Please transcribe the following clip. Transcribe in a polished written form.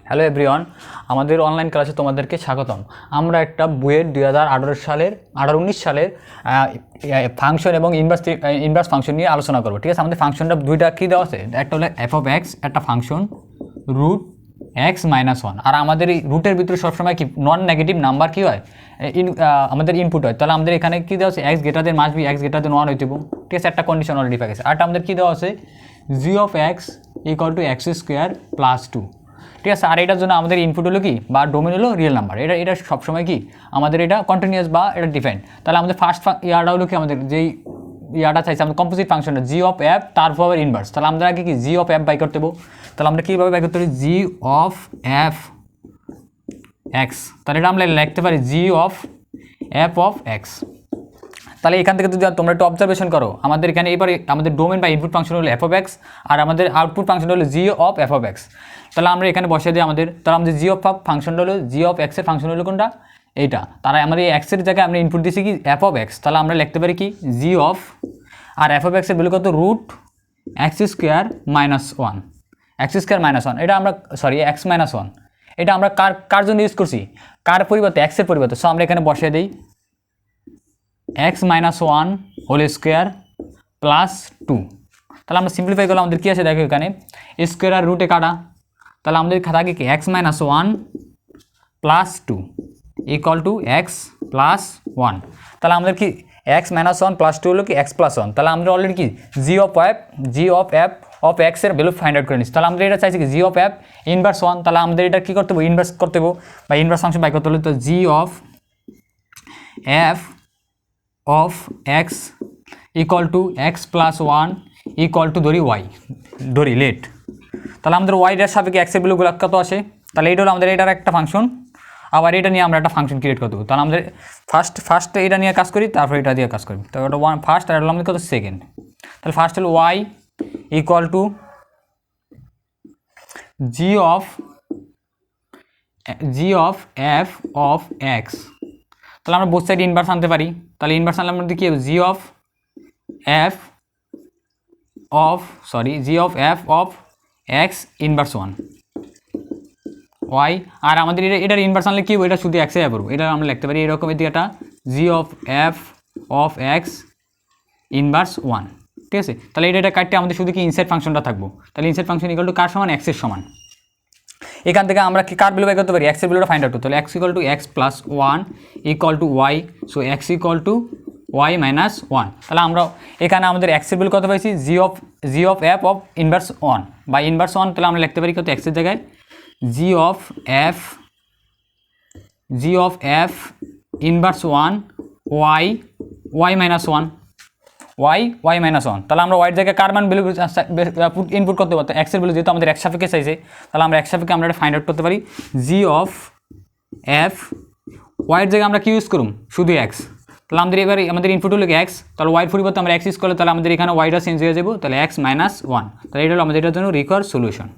Hello everyone, আমাদের online ক্লাসে তোমাদেরকে স্বাগতম। আমরা একটা বুয়েট 2018-19 সালের ফাংশন এবং ইনভার্স ফাংশন নিয়ে আলোচনা করবো। ঠিক আছে, আমাদের ফাংশনটা দুইটা কী দেওয়া আছে, একটা হলো এফ অফ এক্স, একটা function root X minus one. আর আমাদের এই রুটের ভিতরে সবসময় কি নন নেগেটিভ নাম্বার কী হয়, আমাদের ইনপুট হয়। তাহলে আমাদের এখানে কী দেওয়া আছে, x greater than must be x greater than one হইতে। ঠিক আছে, একটা কন্ডিশন অলরেডি পেয়ে গেছে। আরটা আমাদের কী দেওয়া আছে, g of x equal to x square plus 2। ঠিক আছে, আর এটার জন্য আমাদের ইনপুট হলো কি বা ডোমেন হলো রিয়েল নাম্বার। এটা সবসময় কি আমাদের এটা কন্টিনিউয়াস বা এটা ডিফাইন্ড। তাহলে আমাদের ফার্স্ট ইয়ারটা হলো কি, আমাদের যেই ইয়ারটা চাইছে আমাদের কম্পোজিট ফাংশনটা জি অফ এফ তারপর ইনভার্স। তাহলে আমরা আগে কি জি অফ এফ বাই করতে দেবো। তাহলে আমরা কীভাবে বাই করতে পারি, জি অফ এফ এক্স। তাহলে এটা আমরা লিখতে পারি জি অফ এফ অফ এক্স। তাহলে এখান থেকে যদি তোমরা একটু অবজারভেশন করো, আমাদের এখানে এবার আমাদের ডোমেন বা ইনপুট ফাংশন হলো এফ অফ এক্স, আর আমাদের আউটপুট ফাংশন হলো জি অফ এফ অফ এক্স। তাহলে আমরা এখানে বসিয়ে দিই তাহলে আমাদের জি অফ ফাংশনটা হলো জি অফ এক্সের ফাংশন হলো কোনটা, এইটা। তারা আমাদের এই এক্সের জায়গায় আমরা ইনপুট দিচ্ছি কি এফ অফ এক্স। তাহলে আমরা লিখতে পারি কি জি অফ, আর এফ অফ এক্সের ভ্যালু কত, root x square minus one, x square minus one. এটা আমরা এক্স মাইনাস ওয়ান, এটা আমরা কার জন্য ইউজ করছি, কার পরিবর্তে, এক্সের পরিবর্তে। সো আমরা এখানে বসিয়ে দিই x minus one whole square plus 2। তাহলে আমরা সিম্পলিফাই করলে আমাদের কী আছে দেখো, এখানে স্কোয়ার আর রুটে কাটা। তাহলে আমাদের থাকে কি x minus one plus 2 equal to x plus one. তাহলে আমাদের কি এক্স মাইনাস ওয়ান প্লাস 2 হলো কি এক্স প্লাস ওয়ান। তাহলে আমরা অলরেডি কি জি অফ এফ অফ এক্সের ভ্যালু ফাইন্ড আউট করে নিচ্ছি। তাহলে আমরা এটা চাইছি কি G of f inverse one. তাহলে আমাদের এটা কী করতে হবে, ইনভার্স করতে হবে বা ইনভার্স ফাংশন বাই করতে হলে। তো g of f of x equal to x plus one equal to ধরি লেট। তাহলে আমাদের ওয়াইডের সাপেক্ষে এক্সের ভ্যালুগুলো কত আসে। তাহলে এটা হলো আমাদের এটার একটা ফাংশন, আবার এটা নিয়ে আমরা একটা ফাংশন ক্রিয়েট করতে হবে। তাহলে আমাদের ফার্স্ট এটা নিয়ে কাজ করি, তারপর এটা দিয়ে কাজ করি। তো এটা ওয়ান ফার্স্ট, আর এটা হলো আমাদের কত সেকেন্ড। তাহলে ফার্স্ট হলো y equal to g of f of x. তাহলে আমরা বোথ সাইড ইনভার্স আনতে পারি। তাহলে ইনভার্স আনলে আমাদের কী হবে, g of f of x inverse one y. আর আমাদের এটার ইনভার্স আনলে কী হবে, এটা শুধু এক্সে যাবো। এটা আমরা লিখতে পারি এরকম এদিকে একটা g of f of x inverse one. ঠিক আছে, তাহলে এটা কাটতে আমাদের শুধু কি ইনসাইড ফাংশনটা থাকবো। তাহলে ইনসাইড ফাংশন ইকুয়াল টু কার সমান, এক্সের সমান। এখান থেকে আমরা কি কার ভ্যালু বাই করতে পারি, এক্সের ভ্যালুটা ফাইন্ড আউট করতে। তাহলে x equal to x plus one equal to y. So x equal to y minus one. তাহলে আমরা এখানে আমাদের এক্সের ভ্যালু কত পাইছি, g of f of inverse one বা ইনভার্স ওয়ান। তাহলে আমরা লিখতে পারি কত, এক্সের জায়গায় g of f inverse one y minus one y minus one. তাহলে আমরা ওয়াইয়ের জায়গায় কার মান ভ্যালু ইনপুট করতে পারতাম, এক্সের ভ্যালু, যেহেতু আমাদের এক্স সাপেক্ষে চাইছে। তাহলে আমরা এক্স সাপেক্ষে আমরা এটা ফাইন্ড আউট করতে পারি জি অফ এফ। ওয়াইয়ের জায়গায় আমরা কি ইউজ করুম, শুধু এক্স। তাহলে আমাদের ইনপুট হলো এক্স, তাহলে ওয়াইয়ের পরিবর্তে আমরা এক্স ইউজ করলে তাহলে আমাদের এখানে ওয়াইটা চেঞ্জ হয়ে যাবো। তাহলে এক্স মাইনাস ওয়ান। তাহলে এটা হলো আমাদের এটার জন্য রিকোয়ার্ড সলিউশন।